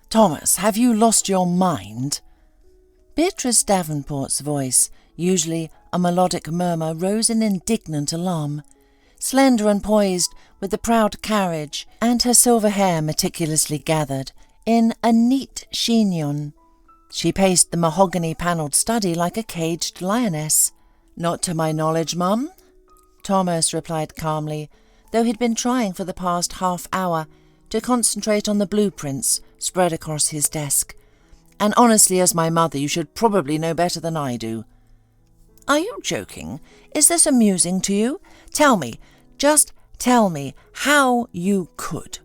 Thomas, have you lost your mind?" Beatrice Davenport's voice, usually a melodic murmur, rose in indignant alarm. Slender and poised, with the proud carriage, and her silver hair meticulously gathered, in a neat chignon, she paced the mahogany-paneled study like a caged lioness. "Not to my knowledge, Mum," Thomas replied calmly, though he'd been trying for the past half hour to concentrate on the blueprints spread across his desk. "And honestly, as my mother, you should probably know better than I do." "Are you joking? Is this amusing to you? Tell me, just tell me how you could."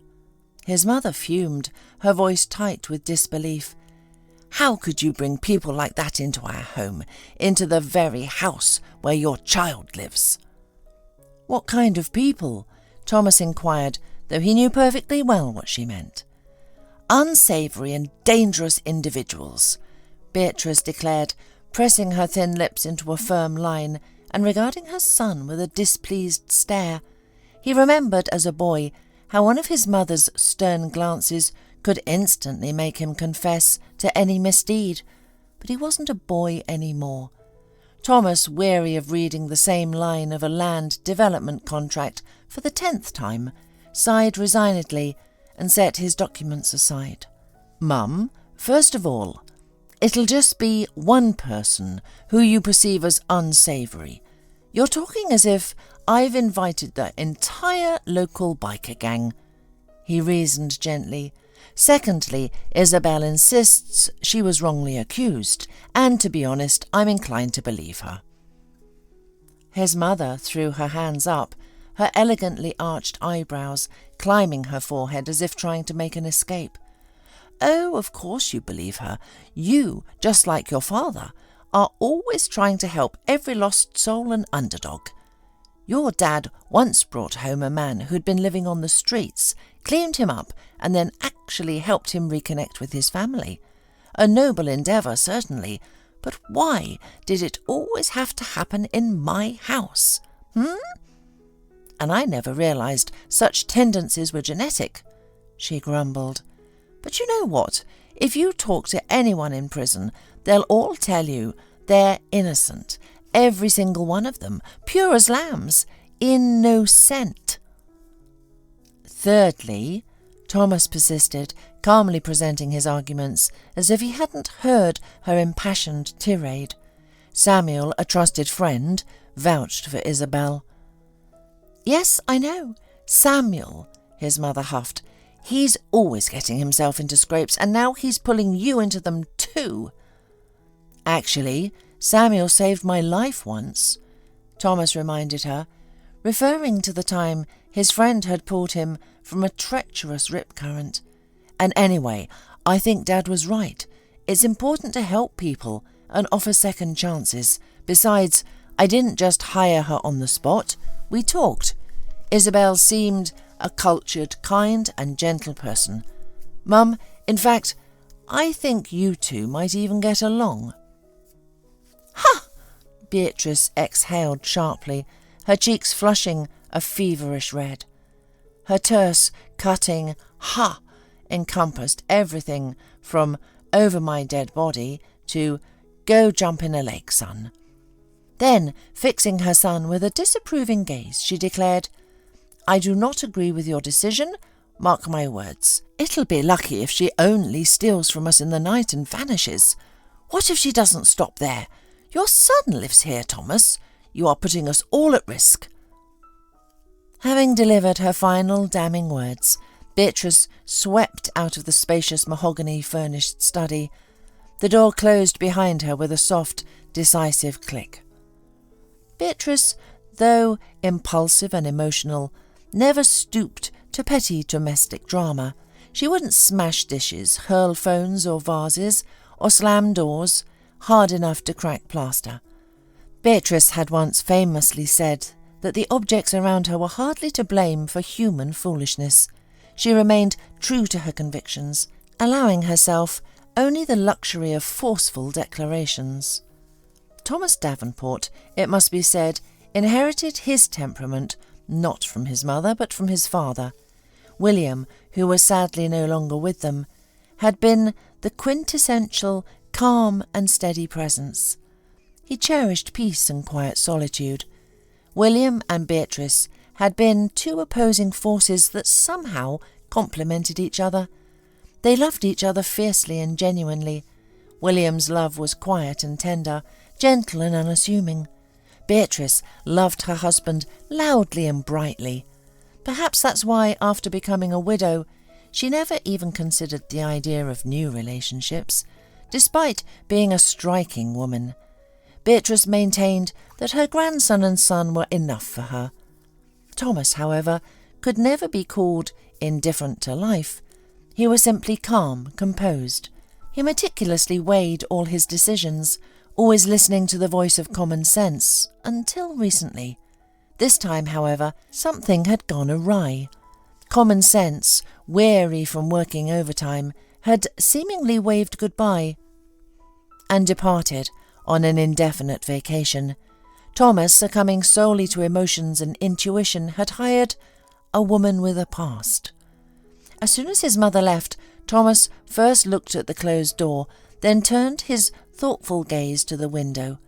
His mother fumed, her voice tight with disbelief. "How could you bring people like that into our home, into the very house where your child lives?" "What kind of people?" Thomas inquired, though he knew perfectly well what she meant. "Unsavoury and dangerous individuals," Beatrice declared, pressing her thin lips into a firm line and regarding her son with a displeased stare. He remembered as a boy how one of his mother's stern glances could instantly make him confess to any misdeed, but he wasn't a boy any more. Thomas, weary of reading the same line of a land development contract for the 10th time, sighed resignedly and set his documents aside. "Mum, first of all, it'll just be one person who you perceive as unsavoury. You're talking as if I've invited the entire local biker gang," he reasoned gently. "Secondly, Isabel insists she was wrongly accused, and to be honest, I'm inclined to believe her." His mother threw her hands up, her elegantly arched eyebrows climbing her forehead as if trying to make an escape. "Oh, of course you believe her. You, just like your father, are always trying to help every lost soul and underdog. Your dad once brought home a man who'd been living on the streets, cleaned him up, and then actually helped him reconnect with his family. A noble endeavour, certainly, but why did it always have to happen in my house? And I never realised such tendencies were genetic," she grumbled. "But you know what? If you talk to anyone in prison, they'll all tell you they're innocent. Every single one of them, pure as lambs, innocent." "Thirdly," Thomas persisted, calmly presenting his arguments as if he hadn't heard her impassioned tirade. "Samuel, a trusted friend, vouched for Isabel." "Yes, I know. Samuel," his mother huffed. "He's always getting himself into scrapes, and now he's pulling you into them too." "Actually, Samuel saved my life once," Thomas reminded her, referring to the time his friend had pulled him from a treacherous rip current. "And anyway, I think Dad was right. It's important to help people and offer second chances. Besides, I didn't just hire her on the spot. We talked. Isabel seemed a cultured, kind and gentle person. Mum, in fact, I think you two might even get along." "Ha!" Beatrice exhaled sharply, her cheeks flushing a feverish red. Her terse, cutting "ha" encompassed everything from "over my dead body" to "go jump in a lake, son." Then, fixing her son with a disapproving gaze, she declared, "I do not agree with your decision. Mark my words. It'll be lucky if she only steals from us in the night and vanishes. What if she doesn't stop there? Your son lives here, Thomas. You are putting us all at risk." Having delivered her final damning words, Beatrice swept out of the spacious mahogany-furnished study. The door closed behind her with a soft, decisive click. Beatrice, though impulsive and emotional, never stooped to petty domestic drama. She wouldn't smash dishes, hurl phones or vases, or slam doors hard enough to crack plaster. Beatrice had once famously said that the objects around her were hardly to blame for human foolishness. She remained true to her convictions, allowing herself only the luxury of forceful declarations. Thomas Davenport, it must be said, inherited his temperament not from his mother but from his father. William, who was sadly no longer with them, had been the quintessential calm and steady presence. He cherished peace and quiet solitude. William and Beatrice had been two opposing forces that somehow complemented each other. They loved each other fiercely and genuinely. William's love was quiet and tender, gentle and unassuming. Beatrice loved her husband loudly and brightly. Perhaps that's why, after becoming a widow, she never even considered the idea of new relationships, despite being a striking woman. Beatrice maintained that her grandson and son were enough for her. Thomas, however, could never be called indifferent to life. He was simply calm, composed. He meticulously weighed all his decisions, always listening to the voice of common sense, until recently. This time, however, something had gone awry. Common sense, weary from working overtime, had seemingly waved goodbye and departed on an indefinite vacation. Thomas, succumbing solely to emotions and intuition, had hired a woman with a past. As soon as his mother left, Thomas first looked at the closed door, then turned his thoughtful gaze to the window.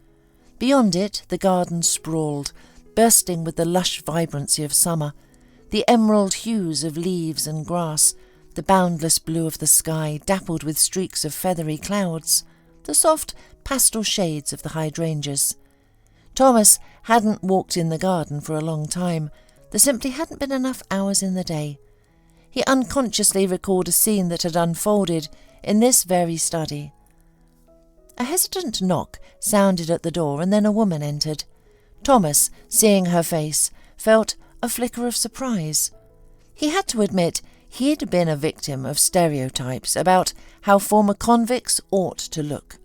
Beyond it, the garden sprawled, bursting with the lush vibrancy of summer, the emerald hues of leaves and grass, the boundless blue of the sky dappled with streaks of feathery clouds, the soft pastel shades of the hydrangeas. Thomas hadn't walked in the garden for a long time. There simply hadn't been enough hours in the day. He unconsciously recalled a scene that had unfolded in this very study. A hesitant knock sounded at the door, and then a woman entered. Thomas, seeing her face, felt a flicker of surprise. He had to admit he'd been a victim of stereotypes about how former convicts ought to look.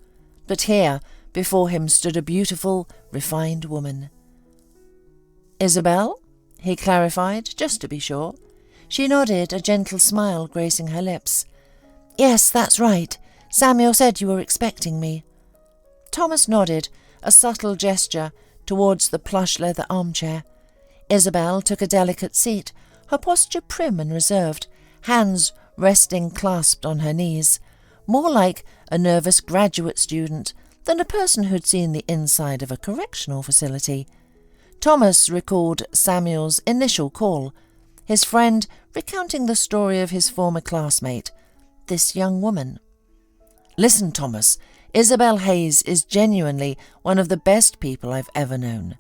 But here, before him, stood a beautiful, refined woman. "Isabel?" he clarified, just to be sure. She nodded, a gentle smile gracing her lips. "Yes, that's right. Samuel said you were expecting me." Thomas nodded, a subtle gesture towards the plush leather armchair. Isabel took a delicate seat, her posture prim and reserved, hands resting clasped on her knees, more like a nervous graduate student than a person who'd seen the inside of a correctional facility. Thomas recalled Samuel's initial call, his friend recounting the story of his former classmate, this young woman. "Listen, Thomas, Isabel Hayes is genuinely one of the best people I've ever known."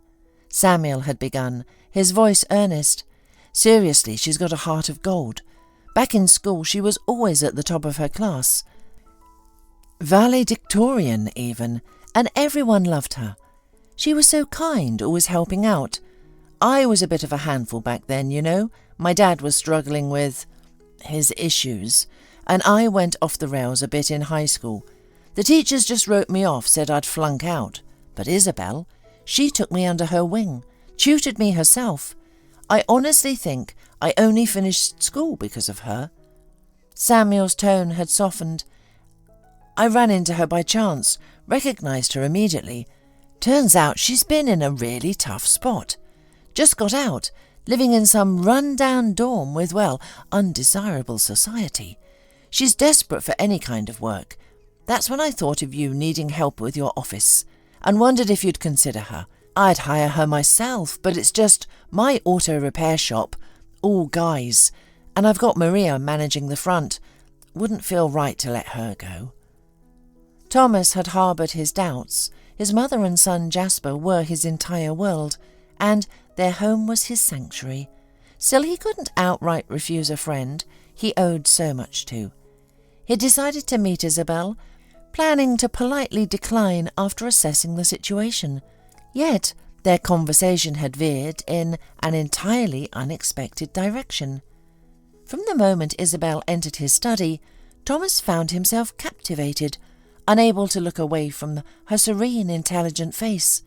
Samuel had begun, his voice earnest. "Seriously, she's got a heart of gold. Back in school, she was always at the top of her class. Valedictorian, even, and everyone loved her. She was so kind, always helping out. I was a bit of a handful back then, you know. My dad was struggling with his issues, and I went off the rails a bit in high school. The teachers just wrote me off, said I'd flunk out. But Isabel, she took me under her wing, tutored me herself. I honestly think I only finished school because of her." Samuel's tone had softened. "I ran into her by chance, recognized her immediately. Turns out she's been in a really tough spot. Just got out, living in some run-down dorm with, well, undesirable society. She's desperate for any kind of work. That's when I thought of you needing help with your office, and wondered if you'd consider her. I'd hire her myself, but it's just my auto repair shop, all guys, and I've got Maria managing the front. Wouldn't feel right to let her go." Thomas had harboured his doubts. His mother and son Jasper were his entire world, and their home was his sanctuary. Still, he couldn't outright refuse a friend he owed so much to. He decided to meet Isabel, planning to politely decline after assessing the situation. Yet their conversation had veered in an entirely unexpected direction. From the moment Isabel entered his study, Thomas found himself captivated, unable to look away from her serene, intelligent face.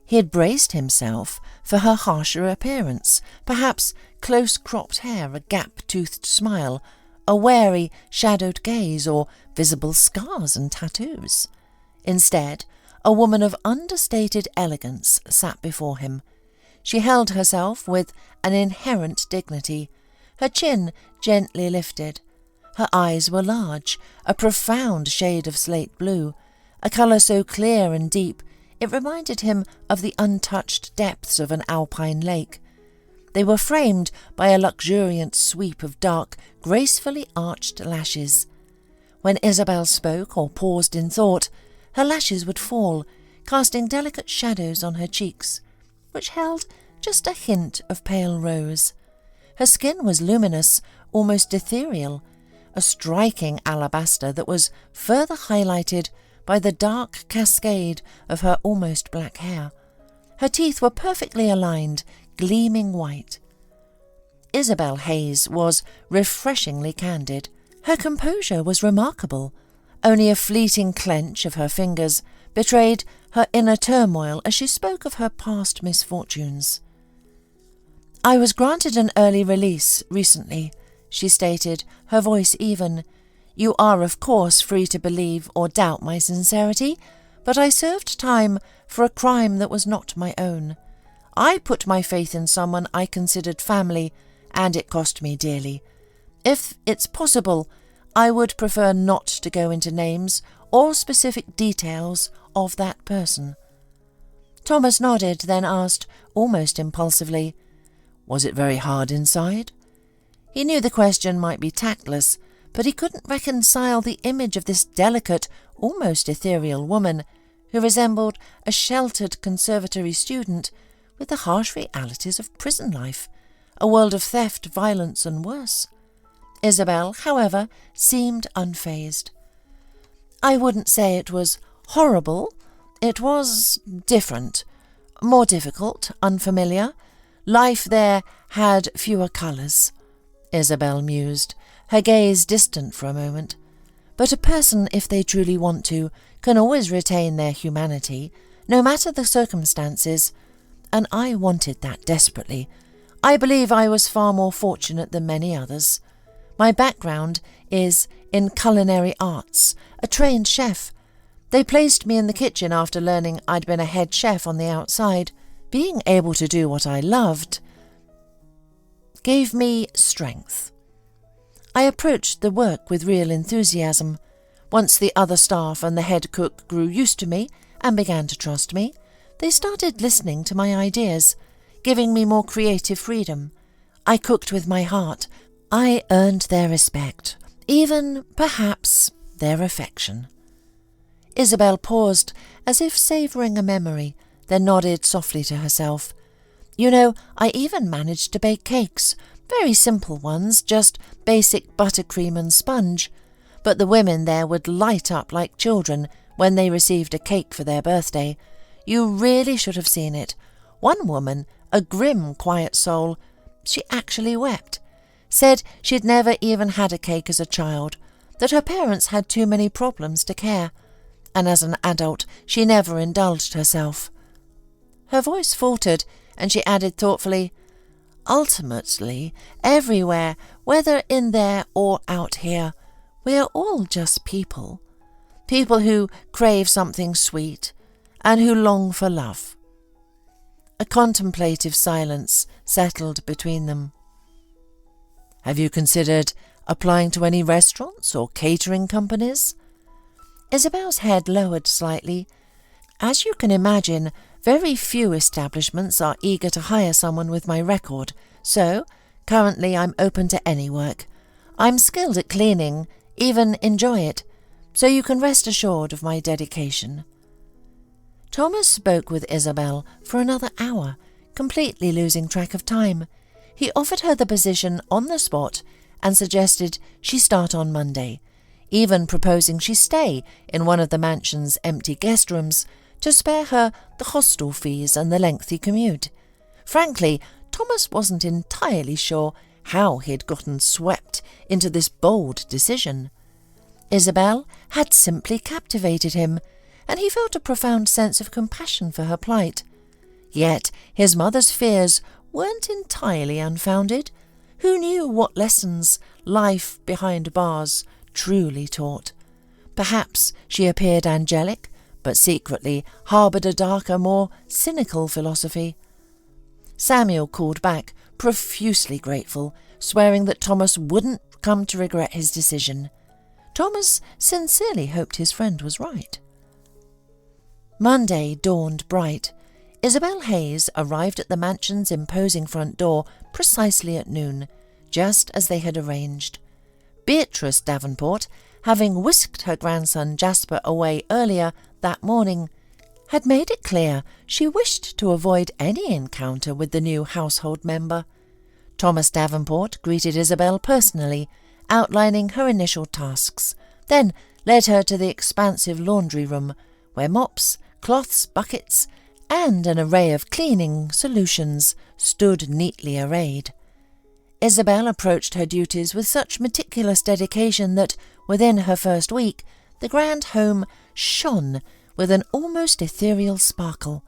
He had braced himself for her harsher appearance, perhaps close-cropped hair, a gap-toothed smile, a wary, shadowed gaze, or visible scars and tattoos. Instead, a woman of understated elegance sat before him. She held herself with an inherent dignity, her chin gently lifted, Her eyes were large, a profound shade of slate blue, a colour so clear and deep it reminded him of the untouched depths of an alpine lake. They were framed by a luxuriant sweep of dark, gracefully arched lashes. When Isabel spoke or paused in thought, her lashes would fall, casting delicate shadows on her cheeks, which held just a hint of pale rose. Her skin was luminous, almost ethereal, a striking alabaster that was further highlighted by the dark cascade of her almost black hair. Her teeth were perfectly aligned, gleaming white. Isabel Hayes was refreshingly candid. Her composure was remarkable. Only a fleeting clench of her fingers betrayed her inner turmoil as she spoke of her past misfortunes. "I was granted an early release recently," she stated, her voice even. "You are, of course, free to believe or doubt my sincerity, but I served time for a crime that was not my own. I put my faith in someone I considered family, and it cost me dearly. If it's possible, I would prefer not to go into names or specific details of that person." Thomas nodded, then asked, almost impulsively, "Was it very hard inside?" He knew the question might be tactless, but he couldn't reconcile the image of this delicate, almost ethereal woman who resembled a sheltered conservatory student with the harsh realities of prison life, a world of theft, violence, and worse. Isabel, however, seemed unfazed. "I wouldn't say it was horrible. It was different, more difficult, unfamiliar. Life there had fewer colours," Isabel mused, her gaze distant for a moment. "But a person, if they truly want to, can always retain their humanity, no matter the circumstances, and I wanted that desperately. I believe I was far more fortunate than many others. My background is in culinary arts, a trained chef. They placed me in the kitchen after learning I'd been a head chef on the outside. Being able to do what I loved gave me strength. I approached the work with real enthusiasm. Once the other staff and the head cook grew used to me and began to trust me, they started listening to my ideas, giving me more creative freedom. I cooked with my heart. I earned their respect, even, perhaps, their affection." Isabel paused, as if savouring a memory, then nodded softly to herself. "You know, I even managed to bake cakes, very simple ones, just basic buttercream and sponge. But the women there would light up like children when they received a cake for their birthday. You really should have seen it. One woman, a grim, quiet soul, she actually wept. Said she'd never even had a cake as a child, that her parents had too many problems to care, and as an adult she never indulged herself." Her voice faltered, and she added thoughtfully, "Ultimately, everywhere, whether in there or out here, we are all just people. People who crave something sweet and who long for love." A contemplative silence settled between them. "Have you considered applying to any restaurants or catering companies?" Isabel's head lowered slightly. "As you can imagine, very few establishments are eager to hire someone with my record, so currently I'm open to any work. I'm skilled at cleaning, even enjoy it, so you can rest assured of my dedication." Thomas spoke with Isabel for another hour, completely losing track of time. He offered her the position on the spot and suggested she start on Monday, even proposing she stay in one of the mansion's empty guest rooms to spare her the hostel fees and the lengthy commute. Frankly, Thomas wasn't entirely sure how he'd gotten swept into this bold decision. Isabel had simply captivated him, and he felt a profound sense of compassion for her plight. Yet his mother's fears weren't entirely unfounded. Who knew what lessons life behind bars truly taught? Perhaps she appeared angelic, but secretly harboured a darker, more cynical philosophy. Samuel called back, profusely grateful, swearing that Thomas wouldn't come to regret his decision. Thomas sincerely hoped his friend was right. Monday dawned bright. Isabel Hayes arrived at the mansion's imposing front door precisely at noon, just as they had arranged. Beatrice Davenport, having whisked her grandson Jasper away earlier that morning, had made it clear she wished to avoid any encounter with the new household member. Thomas Davenport greeted Isabel personally, outlining her initial tasks, then led her to the expansive laundry room, where mops, cloths, buckets, and an array of cleaning solutions stood neatly arrayed. Isabel approached her duties with such meticulous dedication that, within her first week, the grand home shone with an almost ethereal sparkle.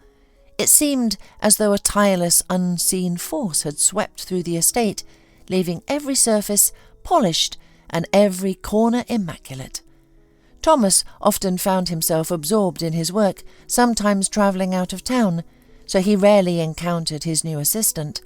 It seemed as though a tireless, unseen force had swept through the estate, leaving every surface polished and every corner immaculate. Thomas often found himself absorbed in his work, sometimes travelling out of town, so he rarely encountered his new assistant.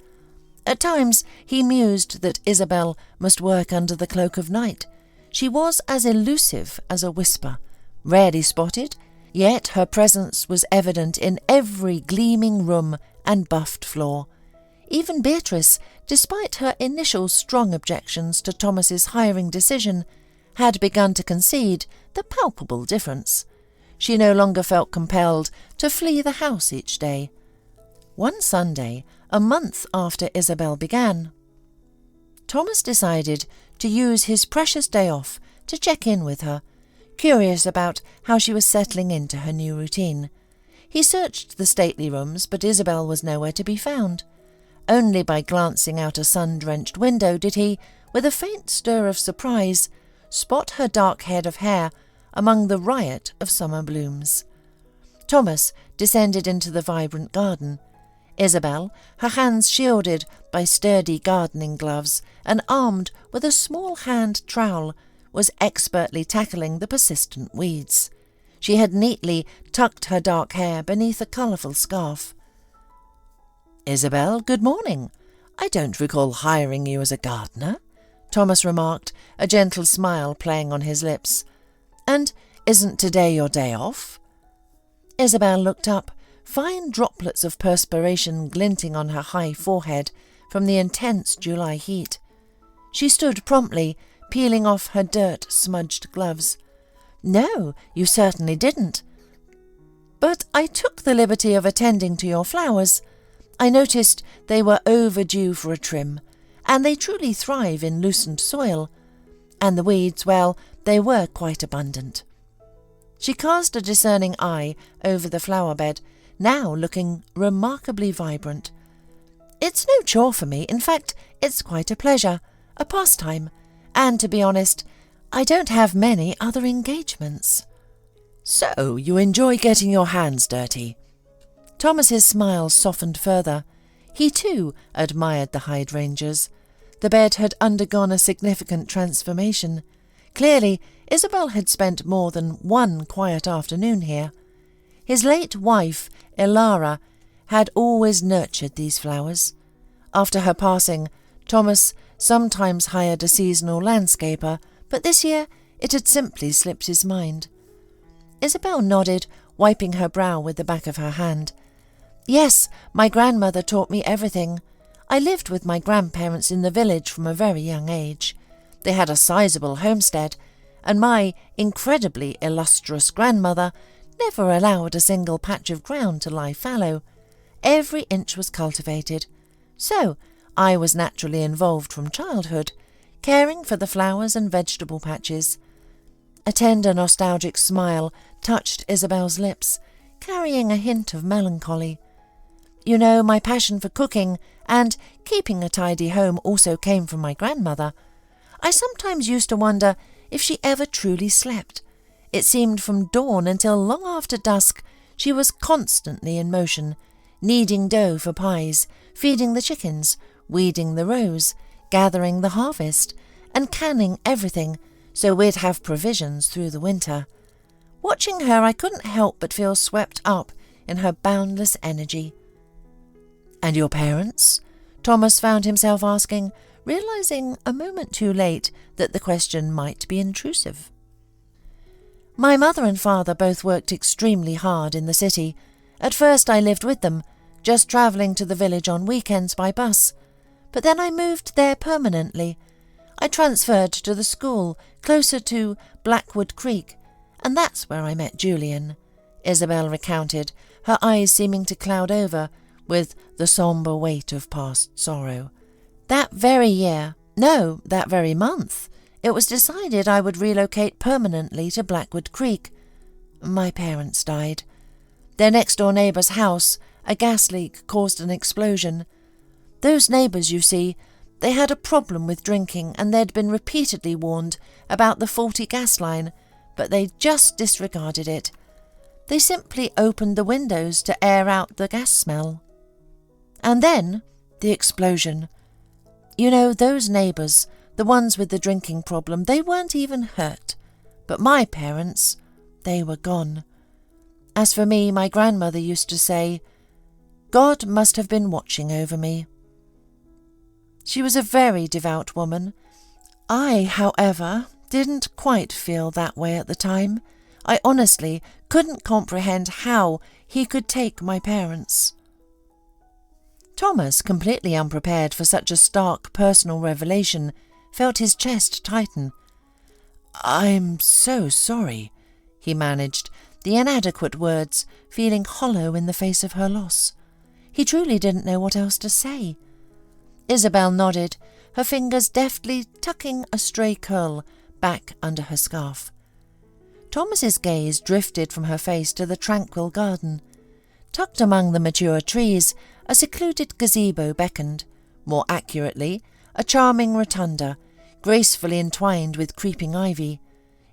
At times he mused that Isabel must work under the cloak of night. She was as elusive as a whisper, rarely spotted, yet her presence was evident in every gleaming room and buffed floor. Even Beatrice, despite her initial strong objections to Thomas's hiring decision, had begun to concede the palpable difference. She no longer felt compelled to flee the house each day. One Sunday, a month after Isabel began, Thomas decided to use his precious day off to check in with her, curious about how she was settling into her new routine. He searched the stately rooms, but Isabel was nowhere to be found. Only by glancing out a sun-drenched window did he, with a faint stir of surprise, spot her dark head of hair among the riot of summer blooms. Thomas descended into the vibrant garden. Isabel, her hands shielded by sturdy gardening gloves and armed with a small hand trowel, was expertly tackling the persistent weeds. She had neatly tucked her dark hair beneath a colourful scarf. "Isabel, good morning. I don't recall hiring you as a gardener," Thomas remarked, a gentle smile playing on his lips. "And isn't today your day off?" Isabel looked up, fine droplets of perspiration glinting on her high forehead from the intense July heat. She stood promptly, peeling off her dirt-smudged gloves. "No, you certainly didn't. But I took the liberty of attending to your flowers. I noticed they were overdue for a trim, and they truly thrive in loosened soil. And the weeds, well, they were quite abundant." She cast a discerning eye over the flower bed, now looking remarkably vibrant. "It's no chore for me. In fact, it's quite a pleasure, a pastime. And to be honest, I don't have many other engagements." "So you enjoy getting your hands dirty?" Thomas's smile softened further. He too admired the hydrangeas. The bed had undergone a significant transformation. Clearly, Isabel had spent more than one quiet afternoon here. His late wife, Elara, had always nurtured these flowers. After her passing, Thomas sometimes hired a seasonal landscaper, but this year it had simply slipped his mind. Isabel nodded, wiping her brow with the back of her hand. "Yes, my grandmother taught me everything. I lived with my grandparents in the village from a very young age. They had a sizable homestead, and my incredibly illustrious grandmother never allowed a single patch of ground to lie fallow. Every inch was cultivated. So I was naturally involved from childhood, caring for the flowers and vegetable patches." A tender, nostalgic smile touched Isabel's lips, carrying a hint of melancholy. "You know, my passion for cooking and keeping a tidy home also came from my grandmother. I sometimes used to wonder if she ever truly slept. It seemed from dawn until long after dusk she was constantly in motion, kneading dough for pies, feeding the chickens, weeding the rows, gathering the harvest, and canning everything so we'd have provisions through the winter. Watching her, I couldn't help but feel swept up in her boundless energy." "And your parents?" Thomas found himself asking, realising a moment too late that the question might be intrusive. My mother and father both worked extremely hard in the city. At first I lived with them, just travelling to the village on weekends by bus. But then I moved there permanently. I transferred to the school closer to Blackwood Creek, and that's where I met Julian, Isabel recounted, her eyes seeming to cloud over with the sombre weight of past sorrow. That very month, it was decided I would relocate permanently to Blackwood Creek. My parents died. Their next-door neighbour's house, a gas leak, caused an explosion. Those neighbours, you see, they had a problem with drinking and they'd been repeatedly warned about the faulty gas line, but they just disregarded it. They simply opened the windows to air out the gas smell. And then, the explosion. You know, those neighbours, the ones with the drinking problem, they weren't even hurt. But my parents, they were gone. As for me, my grandmother used to say, God must have been watching over me. She was a very devout woman. I, however, didn't quite feel that way at the time. I honestly couldn't comprehend how he could take my parents. Thomas, completely unprepared for such a stark personal revelation, felt his chest tighten. "I'm so sorry," he managed, the inadequate words feeling hollow in the face of her loss. He truly didn't know what else to say. Isabel nodded, her fingers deftly tucking a stray curl back under her scarf. Thomas's gaze drifted from her face to the tranquil garden. Tucked among the mature trees, a secluded gazebo beckoned, more accurately, a charming rotunda, gracefully entwined with creeping ivy.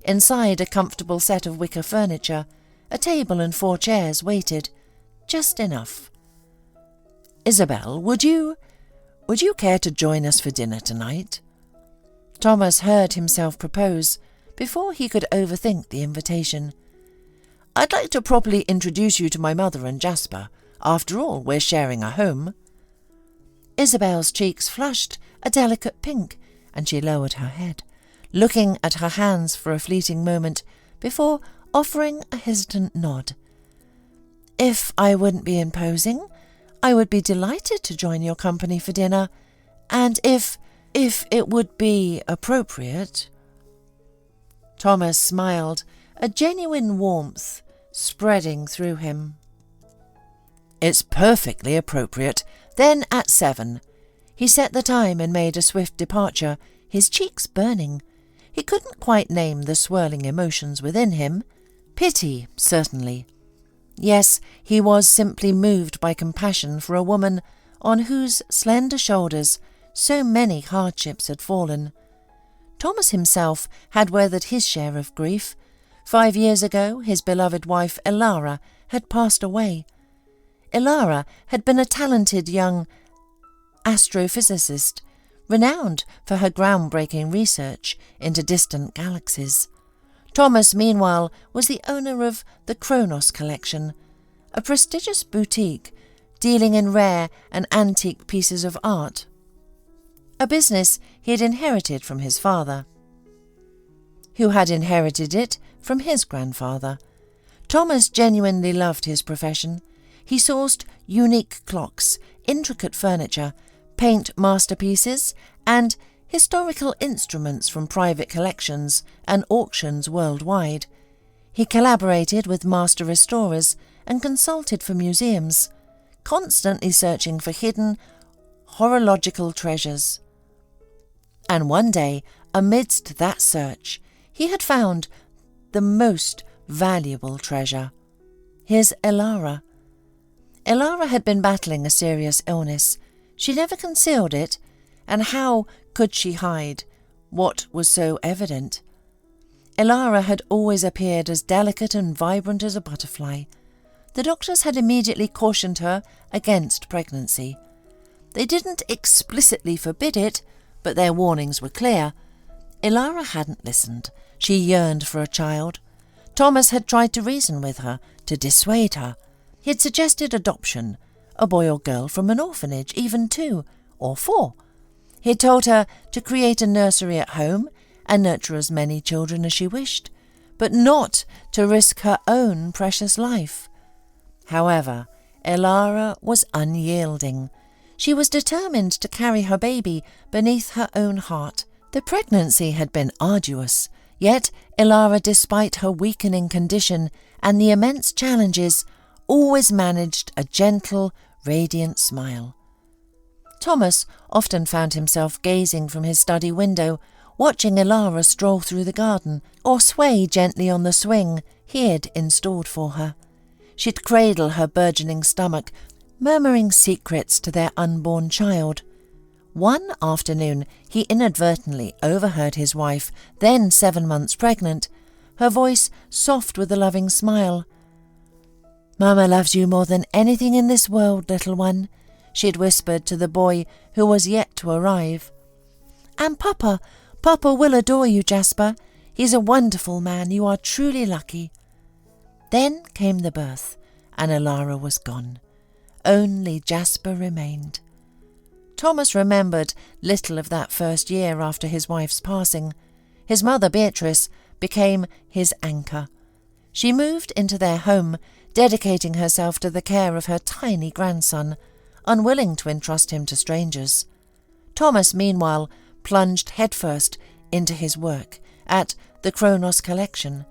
Inside, a comfortable set of wicker furniture, a table and 4 chairs waited, just enough. "Isabel, would you care to join us for dinner tonight?" Thomas heard himself propose before he could overthink the invitation. "I'd like to properly introduce you to my mother and Jasper. After all, we're sharing a home." Isabel's cheeks flushed a delicate pink, and she lowered her head, looking at her hands for a fleeting moment before offering a hesitant nod. "If I wouldn't be imposing, I would be delighted to join your company for dinner, and if it would be appropriate." Thomas smiled, a genuine warmth spreading through him. "It's perfectly appropriate. Then at 7. He set the time and made a swift departure, his cheeks burning. He couldn't quite name the swirling emotions within him. Pity, certainly. Yes, he was simply moved by compassion for a woman on whose slender shoulders so many hardships had fallen. Thomas himself had weathered his share of grief. 5 years ago, his beloved wife Elara had passed away. Elara had been a talented young astrophysicist, renowned for her groundbreaking research into distant galaxies. Thomas, meanwhile, was the owner of the Kronos Collection, a prestigious boutique dealing in rare and antique pieces of art, a business he had inherited from his father, who had inherited it from his grandfather. Thomas genuinely loved his profession. He sourced unique clocks, intricate furniture, paint masterpieces, and historical instruments from private collections and auctions worldwide. He collaborated with master restorers and consulted for museums, constantly searching for hidden horological treasures. And one day, amidst that search, he had found the most valuable treasure, his Elara. Elara had been battling a serious illness. She never concealed it, and how could she hide what was so evident? Elara had always appeared as delicate and vibrant as a butterfly. The doctors had immediately cautioned her against pregnancy. They didn't explicitly forbid it, but their warnings were clear. Elara hadn't listened. She yearned for a child. Thomas had tried to reason with her, to dissuade her. He had suggested adoption, a boy or girl from an orphanage, even 2 or 4. He told her to create a nursery at home and nurture as many children as she wished, but not to risk her own precious life. However, Elara was unyielding. She was determined to carry her baby beneath her own heart. The pregnancy had been arduous, yet Elara, despite her weakening condition and the immense challenges, always managed a gentle, radiant smile. Thomas often found himself gazing from his study window, watching Elara stroll through the garden or sway gently on the swing he had installed for her. She'd cradle her burgeoning stomach, murmuring secrets to their unborn child. One afternoon he inadvertently overheard his wife, then 7 months pregnant, her voice soft with a loving smile. "Mama loves you more than anything in this world, little one," she'd whispered to the boy who was yet to arrive. "And Papa will adore you, Jasper. He's a wonderful man. You are truly lucky." Then came the birth, and Elara was gone. Only Jasper remained. Thomas remembered little of that first year after his wife's passing. His mother, Beatrice, became his anchor. She moved into their home, dedicating herself to the care of her tiny grandson, unwilling to entrust him to strangers. Thomas, meanwhile, plunged headfirst into his work at the Kronos Collection.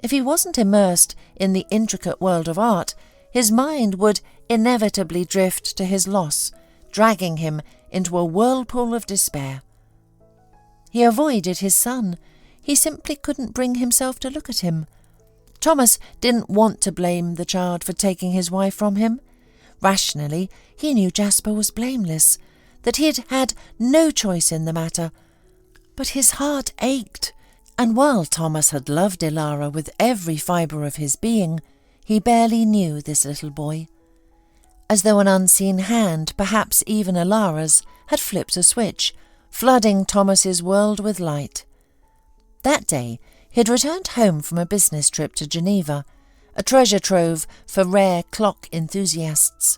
If he wasn't immersed in the intricate world of art, his mind would inevitably drift to his loss, dragging him into a whirlpool of despair. He avoided his son. He simply couldn't bring himself to look at him. Thomas didn't want to blame the child for taking his wife from him. Rationally, he knew Jasper was blameless, that he had had no choice in the matter. But his heart ached, and while Thomas had loved Elara with every fibre of his being, he barely knew this little boy. As though an unseen hand, perhaps even Elara's, had flipped a switch, flooding Thomas's world with light. That day he had returned home from a business trip to Geneva, a treasure trove for rare clock enthusiasts.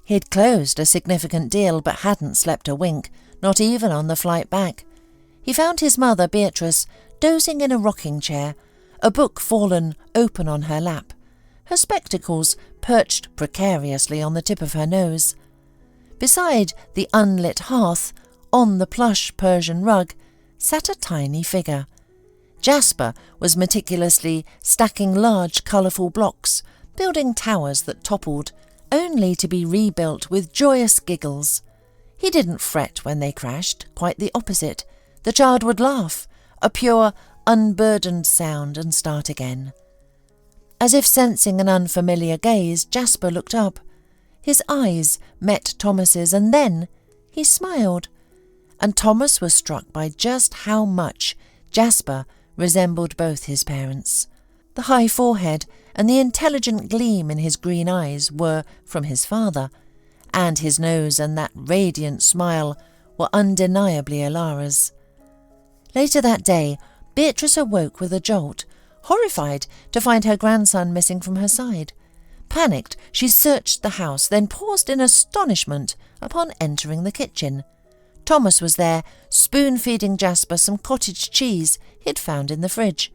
He had closed a significant deal but hadn't slept a wink, not even on the flight back. He found his mother, Beatrice, dozing in a rocking chair, a book fallen open on her lap, her spectacles perched precariously on the tip of her nose. Beside the unlit hearth, on the plush Persian rug, sat a tiny figure. Jasper was meticulously stacking large colourful blocks, building towers that toppled, only to be rebuilt with joyous giggles. He didn't fret when they crashed, quite the opposite. The child would laugh, a pure, unburdened sound, and start again. As if sensing an unfamiliar gaze, Jasper looked up. His eyes met Thomas's, and then he smiled. And Thomas was struck by just how much Jasper resembled both his parents. The high forehead and the intelligent gleam in his green eyes were from his father, and his nose and that radiant smile were undeniably Elara's. Later that day, Beatrice awoke with a jolt, horrified to find her grandson missing from her side. Panicked, she searched the house, then paused in astonishment upon entering the kitchen. Thomas was there, spoon-feeding Jasper some cottage cheese he'd found in the fridge.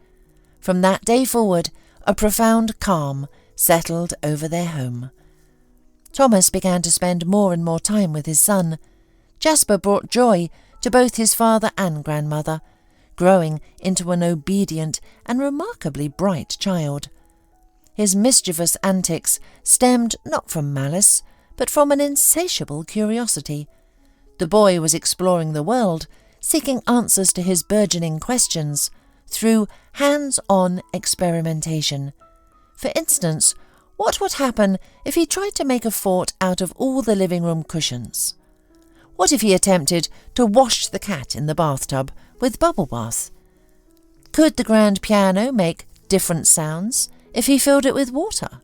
From that day forward, a profound calm settled over their home. Thomas began to spend more and more time with his son. Jasper brought joy to both his father and grandmother, growing into an obedient and remarkably bright child. His mischievous antics stemmed not from malice, but from an insatiable curiosity. The boy was exploring the world, seeking answers to his burgeoning questions through hands-on experimentation. For instance, what would happen if he tried to make a fort out of all the living room cushions? What if he attempted to wash the cat in the bathtub with bubble bath? Could the grand piano make different sounds if he filled it with water?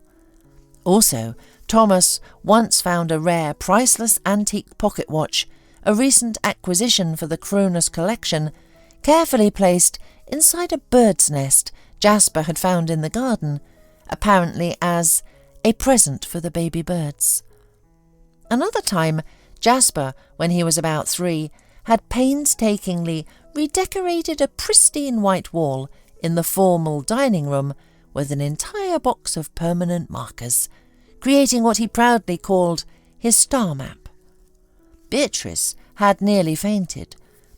Also, Thomas once found a rare, priceless antique pocket watch, a recent acquisition for the Kronos Collection, carefully placed inside a bird's nest Jasper had found in the garden, apparently as a present for the baby birds. Another time, Jasper, when he was about 3, had painstakingly redecorated a pristine white wall in the formal dining room with an entire box of permanent markers, creating what he proudly called his star map. Beatrice had nearly fainted,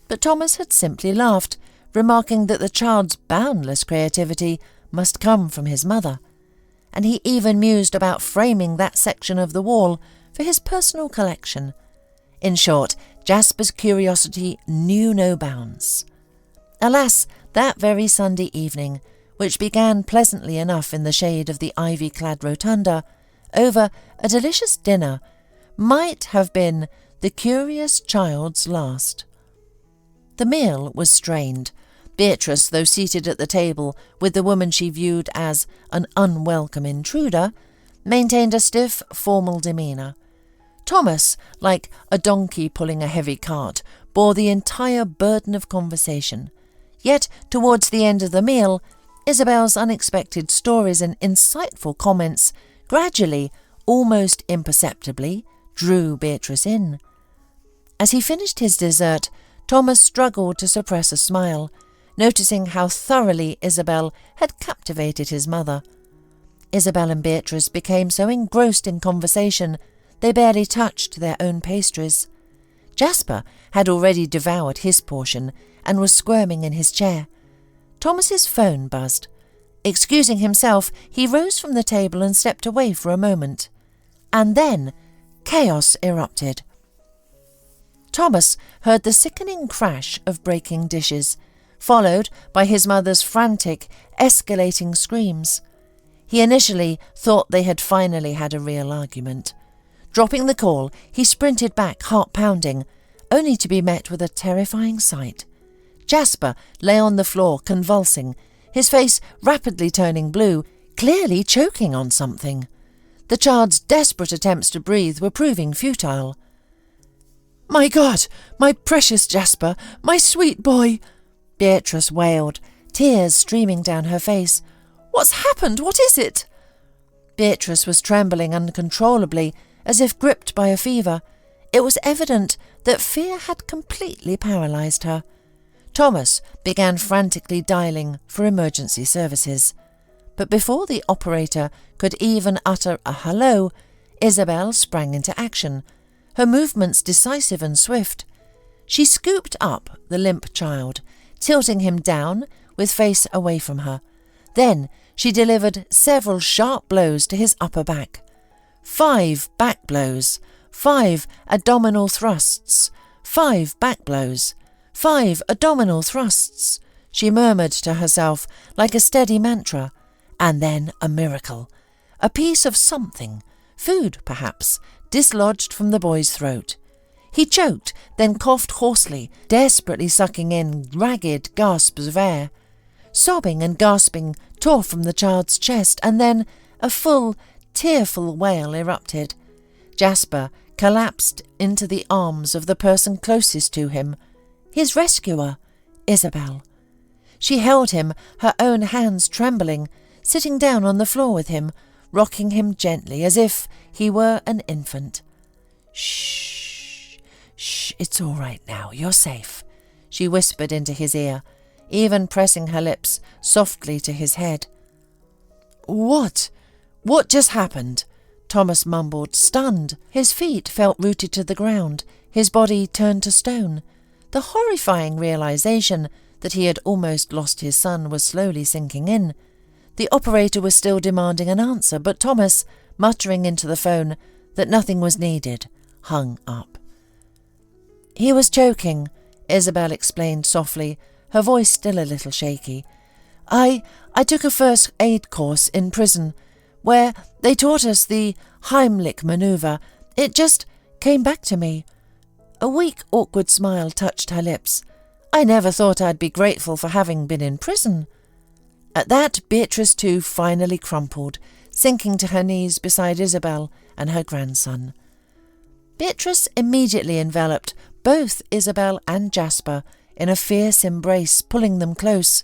but Thomas had simply laughed, remarking that the child's boundless creativity must come from his mother, and he even mused about framing that section of the wall for his personal collection. In short, Jasper's curiosity knew no bounds. Alas, that very Sunday evening, which began pleasantly enough in the shade of the ivy-clad rotunda, over a delicious dinner, might have been the curious child's last. The meal was strained. Beatrice, though seated at the table with the woman she viewed as an unwelcome intruder, maintained a stiff, formal demeanour. Thomas, like a donkey pulling a heavy cart, bore the entire burden of conversation. Yet, towards the end of the meal, Isabel's unexpected stories and insightful comments gradually, almost imperceptibly, drew Beatrice in. As he finished his dessert, Thomas struggled to suppress a smile, noticing how thoroughly Isabel had captivated his mother. Isabel and Beatrice became so engrossed in conversation they barely touched their own pastries. Jasper had already devoured his portion and was squirming in his chair. Thomas's phone buzzed. Excusing himself, he rose from the table and stepped away for a moment. And then chaos erupted. Thomas heard the sickening crash of breaking dishes, followed by his mother's frantic, escalating screams. He initially thought they had finally had a real argument. Dropping the call, he sprinted back, heart-pounding, only to be met with a terrifying sight. Jasper lay on the floor, convulsing, his face rapidly turning blue, clearly choking on something. The child's desperate attempts to breathe were proving futile. "My God! My precious Jasper! My sweet boy!" Beatrice wailed, tears streaming down her face. "What's happened? What is it?" Beatrice was trembling uncontrollably, as if gripped by a fever. It was evident that fear had completely paralysed her. Thomas began frantically dialing for emergency services. But before the operator could even utter a hello, Isabel sprang into action, her movements decisive and swift. She scooped up the limp child, tilting him down with face away from her. Then she delivered several sharp blows to his upper back. 5 back blows, 5 abdominal thrusts, 5 back blows, 5 abdominal thrusts, she murmured to herself like a steady mantra, and then a miracle. A piece of something, food perhaps, dislodged from the boy's throat. He choked, then coughed hoarsely, desperately sucking in ragged gasps of air. Sobbing and gasping tore from the child's chest, and then a full, tearful wail erupted. Jasper collapsed into the arms of the person closest to him, his rescuer, Isabel. She held him, her own hands trembling, sitting down on the floor with him, rocking him gently as if he were an infant. "Shh, shh, it's all right now, you're safe," she whispered into his ear, even pressing her lips softly to his head. "What? What just happened?" Thomas mumbled, stunned. His feet felt rooted to the ground, his body turned to stone. The horrifying realization that he had almost lost his son was slowly sinking in. The operator was still demanding an answer, but Thomas, muttering into the phone that nothing was needed, hung up. "He was choking," Isabel explained softly, her voice still a little shaky. I took a first aid course in prison, where they taught us the Heimlich manoeuvre. It just came back to me." A weak, awkward smile touched her lips. "I never thought I'd be grateful for having been in prison." At that, Beatrice too finally crumpled, sinking to her knees beside Isabel and her grandson. Beatrice immediately enveloped both Isabel and Jasper in a fierce embrace, pulling them close.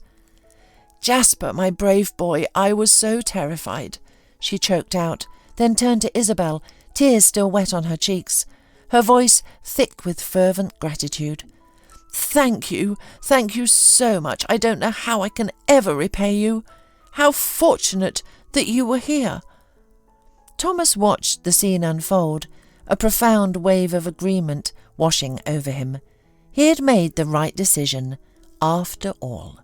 "Jasper, my brave boy, I was so terrified," she choked out, then turned to Isabel, tears still wet on her cheeks. her voice thick with fervent gratitude. Thank you so much. I don't know how I can ever repay you. How fortunate that you were here." Thomas watched the scene unfold, a profound wave of agreement washing over him. He had made the right decision, after all.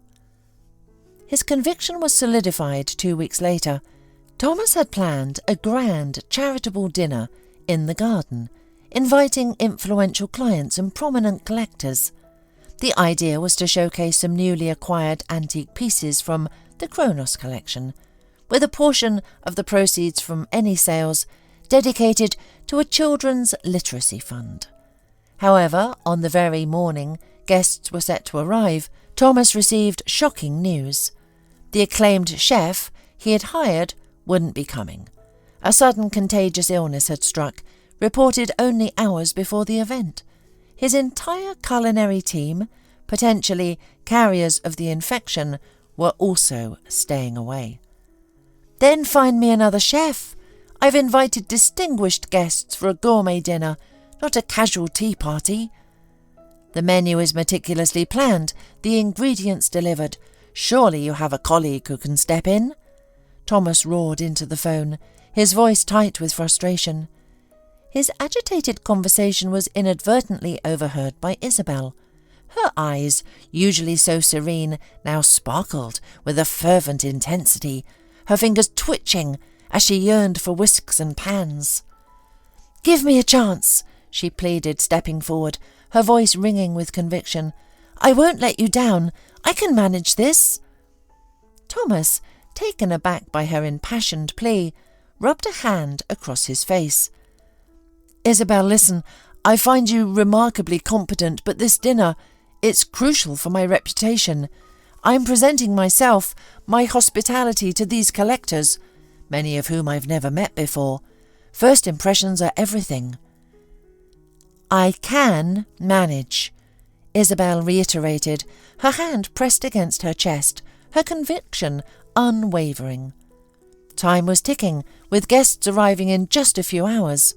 His conviction was solidified 2 weeks later. Thomas had planned a grand charitable dinner in the garden, inviting influential clients and prominent collectors. The idea was to showcase some newly acquired antique pieces from the Kronos collection, with a portion of the proceeds from any sales dedicated to a children's literacy fund. However, on the very morning guests were set to arrive, Thomas received shocking news. The acclaimed chef he had hired wouldn't be coming. A sudden contagious illness had struck, reported only hours before the event. His entire culinary team, potentially carriers of the infection, were also staying away. "Then find me another chef. I've invited distinguished guests for a gourmet dinner, not a casual tea party. The menu is meticulously planned, the ingredients delivered. Surely you have a colleague who can step in?" Thomas roared into the phone, his voice tight with frustration. His agitated conversation was inadvertently overheard by Isabel. Her eyes, usually so serene, now sparkled with a fervent intensity, her fingers twitching as she yearned for whisks and pans. "Give me a chance," she pleaded, stepping forward, her voice ringing with conviction. "I won't let you down. I can manage this." Thomas, taken aback by her impassioned plea, rubbed a hand across his face. "Isabel, listen, I find you remarkably competent, but this dinner, it's crucial for my reputation. I'm presenting myself, my hospitality to these collectors, many of whom I've never met before. First impressions are everything." "I can manage," Isabel reiterated, her hand pressed against her chest, her conviction unwavering. Time was ticking, with guests arriving in just a few hours.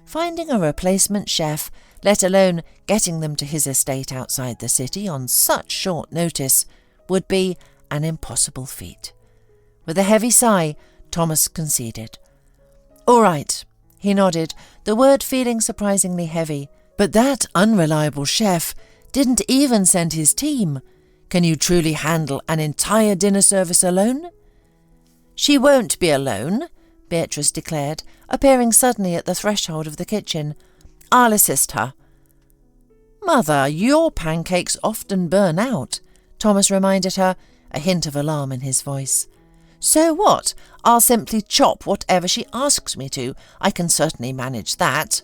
Finding a replacement chef, let alone getting them to his estate outside the city on such short notice, would be an impossible feat. With a heavy sigh, Thomas conceded. "All right," he nodded, the word feeling surprisingly heavy. "But that unreliable chef didn't even send his team. Can you truly handle an entire dinner service alone?" "She won't be alone," Beatrice declared, appearing suddenly at the threshold of the kitchen. "I'll assist her." "Mother, your pancakes often burn out," Thomas reminded her, a hint of alarm in his voice. "So what? I'll simply chop whatever she asks me to. I can certainly manage that."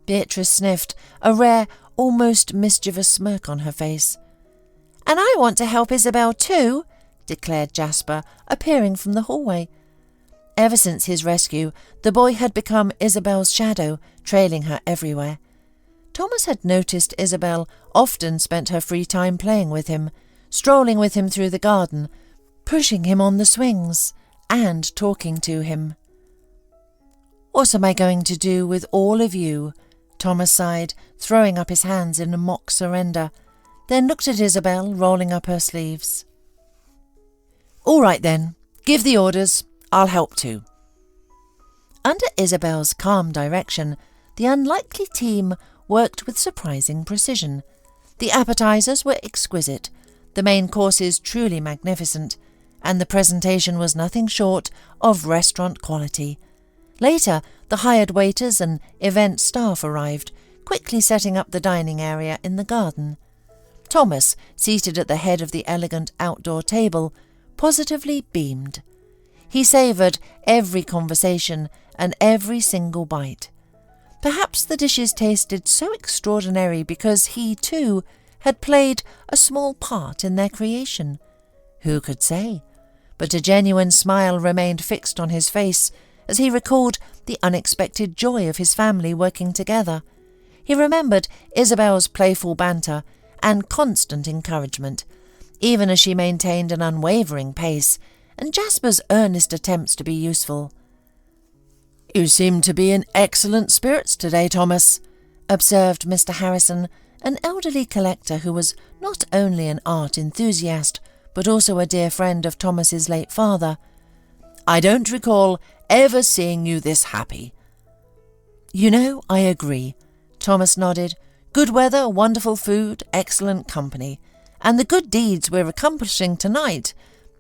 Beatrice sniffed, a rare, almost mischievous smirk on her face. "And I want to help Isabel too," declared Jasper, appearing from the hallway. Ever since his rescue, the boy had become Isabel's shadow, trailing her everywhere. Thomas had noticed Isabel often spent her free time playing with him, strolling with him through the garden, pushing him on the swings, and talking to him. "What am I going to do with all of you?" Thomas sighed, throwing up his hands in a mock surrender, then looked at Isabel, rolling up her sleeves. "All right then, give the orders. I'll help too." Under Isabel's calm direction, the unlikely team worked with surprising precision. The appetizers were exquisite, the main courses truly magnificent, and the presentation was nothing short of restaurant quality. Later, the hired waiters and event staff arrived, quickly setting up the dining area in the garden. Thomas, seated at the head of the elegant outdoor table, positively beamed. He savoured every conversation and every single bite. Perhaps the dishes tasted so extraordinary because he, too, had played a small part in their creation. Who could say? But a genuine smile remained fixed on his face as he recalled the unexpected joy of his family working together. He remembered Isabel's playful banter and constant encouragement, even as she maintained an unwavering pace, and Jasper's earnest attempts to be useful. "You seem to be in excellent spirits today, Thomas," observed Mr. Harrison, an elderly collector who was not only an art enthusiast, but also a dear friend of Thomas's late father. "I don't recall ever seeing you this happy." "You know, I agree," Thomas nodded. "Good weather, wonderful food, excellent company, and the good deeds we're accomplishing tonight,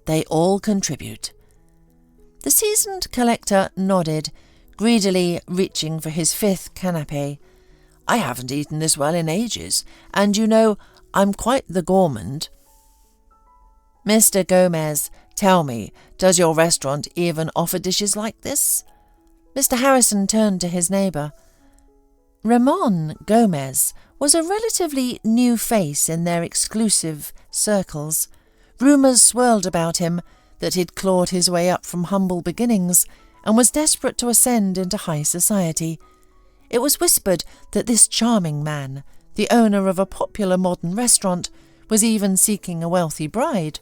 they all contribute." The seasoned collector nodded, greedily reaching for his fifth canapé. "I haven't eaten this well in ages, and you know, I'm quite the gourmand." "Mr. Gomez, tell me, does your restaurant even offer dishes like this?" Mr. Harrison turned to his neighbour. Ramon Gomez was a relatively new face in their exclusive circles. Rumours swirled about him that he'd clawed his way up from humble beginnings and was desperate to ascend into high society. It was whispered that this charming man, the owner of a popular modern restaurant, was even seeking a wealthy bride.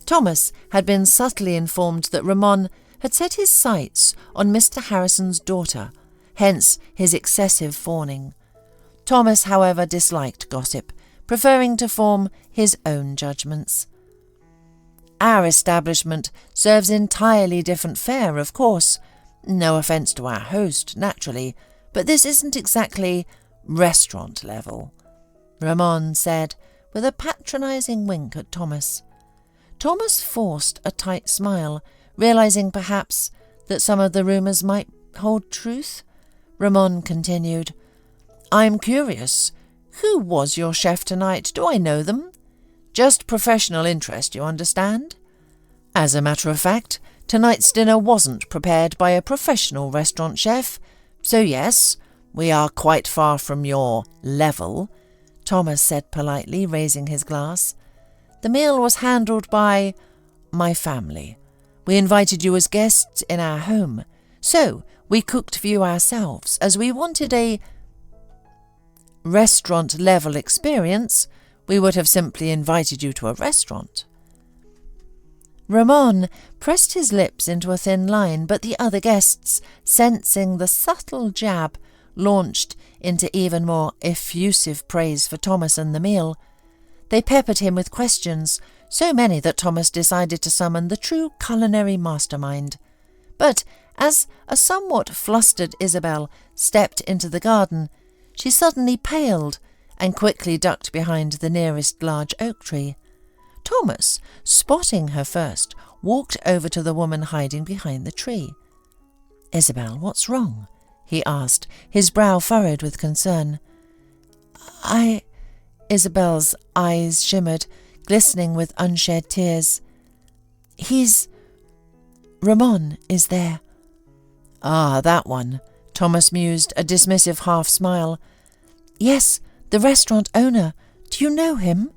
Thomas had been subtly informed that Ramon had set his sights on Mr. Harrison's daughter, hence his excessive fawning. Thomas, however, disliked gossip, preferring to form his own judgments. "Our establishment serves entirely different fare, of course. No offence to our host, naturally, but this isn't exactly restaurant level," Ramon said, with a patronising wink at Thomas. Thomas forced a tight smile, realising perhaps that some of the rumours might hold truth. Ramon continued, "I'm curious. Who was your chef tonight? Do I know them? Just professional interest, you understand? As a matter of fact, tonight's dinner wasn't prepared by a professional restaurant chef, so yes, we are quite far from your level," Thomas said politely, raising his glass. "The meal was handled by my family. We invited you as guests in our home, so we cooked for you ourselves, as we wanted a restaurant-level experience. We would have simply invited you to a restaurant." Ramon pressed his lips into a thin line, but the other guests, sensing the subtle jab, launched into even more effusive praise for Thomas and the meal. They peppered him with questions, so many that Thomas decided to summon the true culinary mastermind. But as a somewhat flustered Isabel stepped into the garden, she suddenly paled and quickly ducked behind the nearest large oak tree. Thomas, spotting her first, walked over to the woman hiding behind the tree. "Isabel, what's wrong?" he asked, his brow furrowed with concern. Isabel's eyes shimmered, glistening with unshed tears. Ramon is there." "Ah, that one," Thomas mused, a dismissive half-smile. "Yes, the restaurant owner. Do you know him?"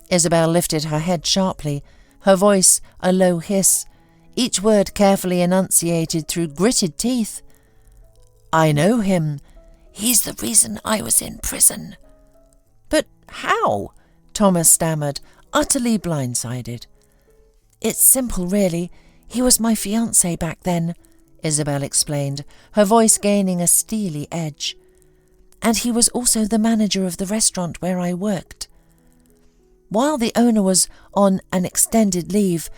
Isabel lifted her head sharply, her voice a low hiss, each word carefully enunciated through gritted teeth. "I know him. He's the reason I was in prison." "But how?" Thomas stammered, utterly blindsided. "It's simple, really. He was my fiancé back then," Isabel explained, her voice gaining a steely edge. "And he was also the manager of the restaurant where I worked. While the owner was on an extended leave,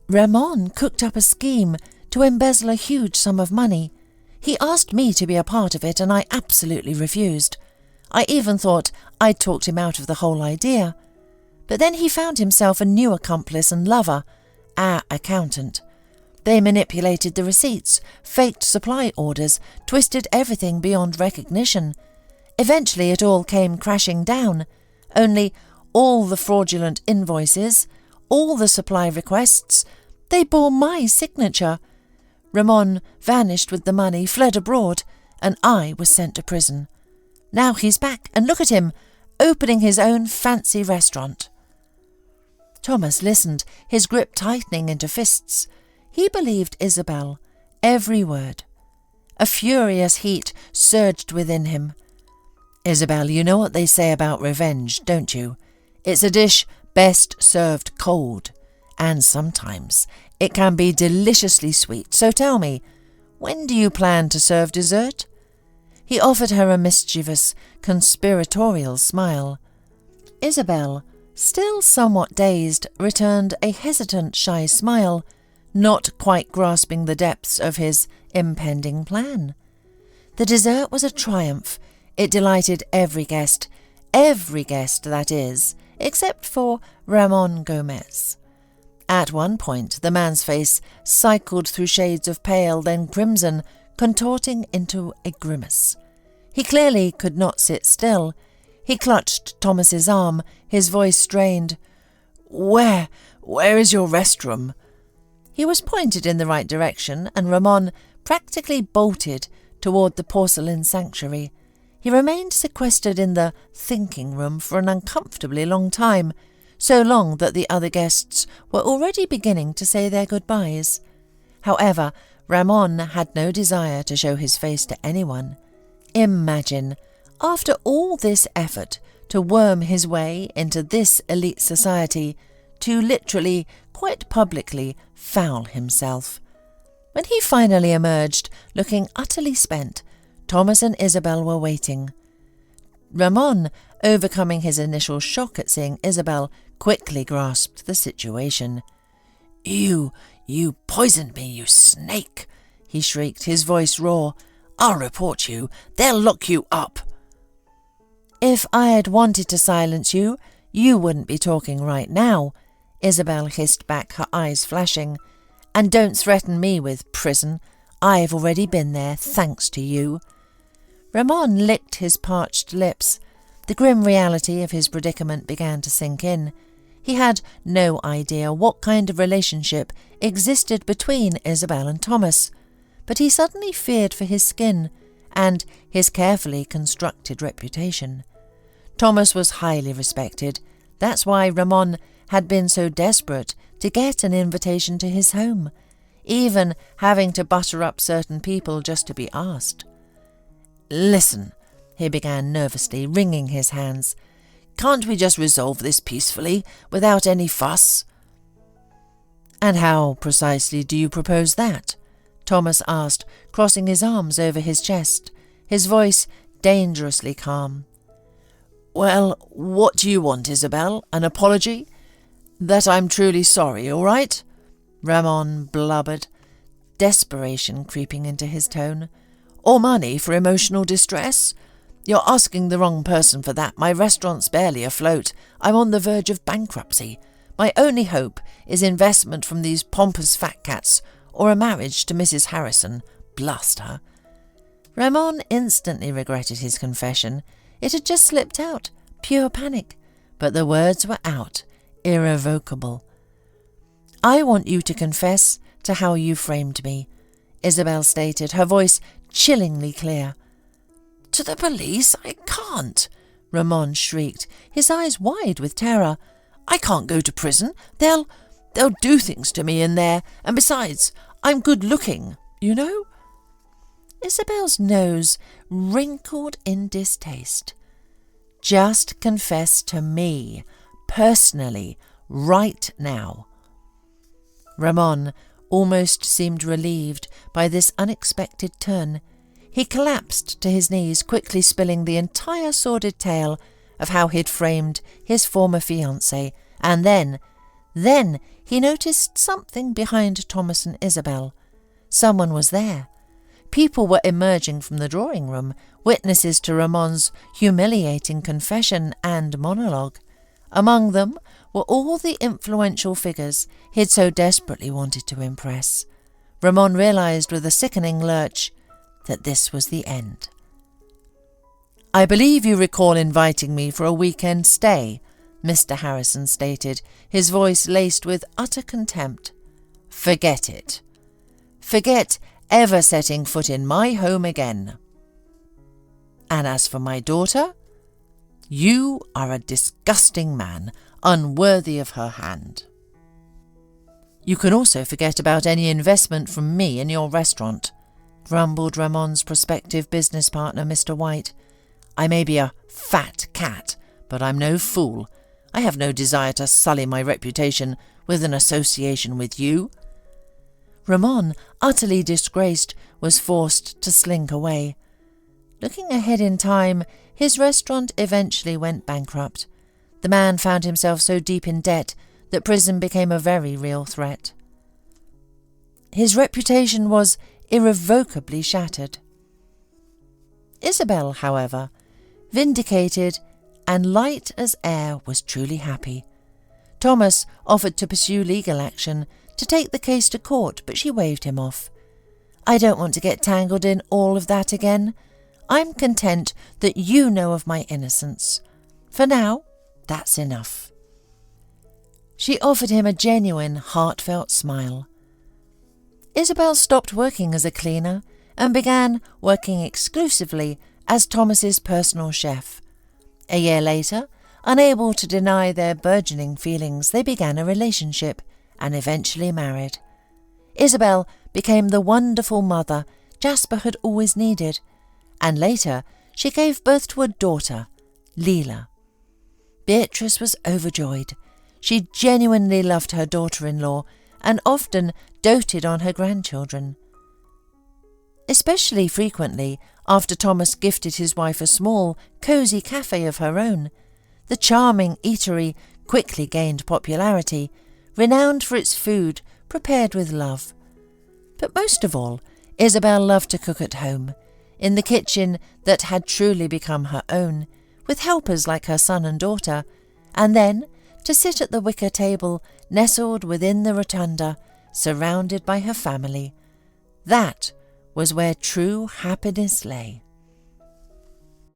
Ramon cooked up a scheme to embezzle a huge sum of money. He asked me to be a part of it, and I absolutely refused. I even thought I'd talked him out of the whole idea. But then he found himself a new accomplice and lover, our accountant. They manipulated the receipts, faked supply orders, twisted everything beyond recognition. Eventually it all came crashing down, only all the fraudulent invoices, all the supply requests, they bore my signature. Ramon vanished with the money, fled abroad, and I was sent to prison. Now he's back, and look at him, opening his own fancy restaurant." Thomas listened, his grip tightening into fists. He believed Isabel, every word. A furious heat surged within him. "Isabel, you know what they say about revenge, don't you? It's a dish best served cold, and sometimes it can be deliciously sweet. So tell me, when do you plan to serve dessert?" He offered her a mischievous, conspiratorial smile. Isabel, still somewhat dazed, returned a hesitant, shy smile, not quite grasping the depths of his impending plan. The dessert was a triumph. It delighted every guest, that is, except for Ramon Gomez. At one point, the man's face cycled through shades of pale, then crimson, contorting into a grimace. He clearly could not sit still. He clutched Thomas's arm, his voice strained. Where is your restroom?" He was pointed in the right direction, and Ramon practically bolted toward the porcelain sanctuary. He remained sequestered in the thinking room for an uncomfortably long time, so long that the other guests were already beginning to say their goodbyes. However, Ramon had no desire to show his face to anyone. Imagine, after all this effort to worm his way into this elite society, to literally, quite publicly, foul himself. When he finally emerged, looking utterly spent, Thomas and Isabel were waiting. Ramon, overcoming his initial shock at seeing Isabel, quickly grasped the situation. You poisoned me, you snake!" he shrieked, his voice raw. "I'll report you. They'll lock you up." "If I had wanted to silence you, you wouldn't be talking right now," Isabel hissed back, her eyes flashing. "And don't threaten me with prison. I've already been there, thanks to you." Ramon licked his parched lips. The grim reality of his predicament began to sink in. He had no idea what kind of relationship existed between Isabel and Thomas, but he suddenly feared for his skin and his carefully constructed reputation. Thomas was highly respected. That's why Ramon had been so desperate to get an invitation to his home, even having to butter up certain people just to be asked. "Listen," he began nervously, wringing his hands. "Can't we just resolve this peacefully, without any fuss?" "And how precisely do you propose that?" Thomas asked, crossing his arms over his chest, his voice dangerously calm. "Well, what do you want, Isabel? An apology? That I'm truly sorry, all right?" Ramon blubbered, desperation creeping into his tone. "Or money for emotional distress? You're asking the wrong person for that. My restaurant's barely afloat. I'm on the verge of bankruptcy. My only hope is investment from these pompous fat cats, or a marriage to Mrs. Harrison. Blast her." Ramon instantly regretted his confession. It had just slipped out, pure panic, but the words were out, irrevocable. "I want you to confess to how you framed me," Isabel stated, her voice chillingly clear. "To the police? I can't!" Ramon shrieked, his eyes wide with terror. "I can't go to prison. They'll do things to me in there, and besides, I'm good-looking, you know?" Isabel's nose wrinkled in distaste. "Just confess to me, personally, right now." Ramon almost seemed relieved by this unexpected turn. He collapsed to his knees, quickly spilling the entire sordid tale of how he'd framed his former fiancée, and then he noticed something behind Thomas and Isabel. Someone was there. People were emerging from the drawing room, witnesses to Ramon's humiliating confession and monologue. Among them were all the influential figures he'd so desperately wanted to impress. Ramon realized with a sickening lurch that this was the end. "I believe you recall inviting me for a weekend stay," Mr. Harrison stated, his voice laced with utter contempt. "Forget it. Forget ever setting foot in my home again. And as for my daughter, you are a disgusting man, unworthy of her hand. You can also forget about any investment from me in your restaurant," grumbled Ramon's prospective business partner, Mr. White. "I may be a fat cat, but I'm no fool. I have no desire to sully my reputation with an association with you." Ramon, utterly disgraced, was forced to slink away. Looking ahead in time, his restaurant eventually went bankrupt. The man found himself so deep in debt that prison became a very real threat. His reputation was irrevocably shattered. Isabel, however, vindicated and light as air, was truly happy. Thomas offered to pursue legal action, to take the case to court, but she waved him off. "I don't want to get tangled in all of that again. I'm content that you know of my innocence. For now, that's enough." She offered him a genuine, heartfelt smile. Isabel stopped working as a cleaner and began working exclusively as Thomas's personal chef. A year later, unable to deny their burgeoning feelings, they began a relationship and eventually married. Isabel became the wonderful mother Jasper had always needed, and later she gave birth to a daughter, Leela. Beatrice was overjoyed. She genuinely loved her daughter-in-law and often doted on her grandchildren. Especially frequently after Thomas gifted his wife a small, cosy cafe of her own, the charming eatery quickly gained popularity, renowned for its food prepared with love. But most of all, Isabel loved to cook at home, in the kitchen that had truly become her own, with helpers like her son and daughter, and then to sit at the wicker table nestled within the rotunda, surrounded by her family. That was where true happiness lay.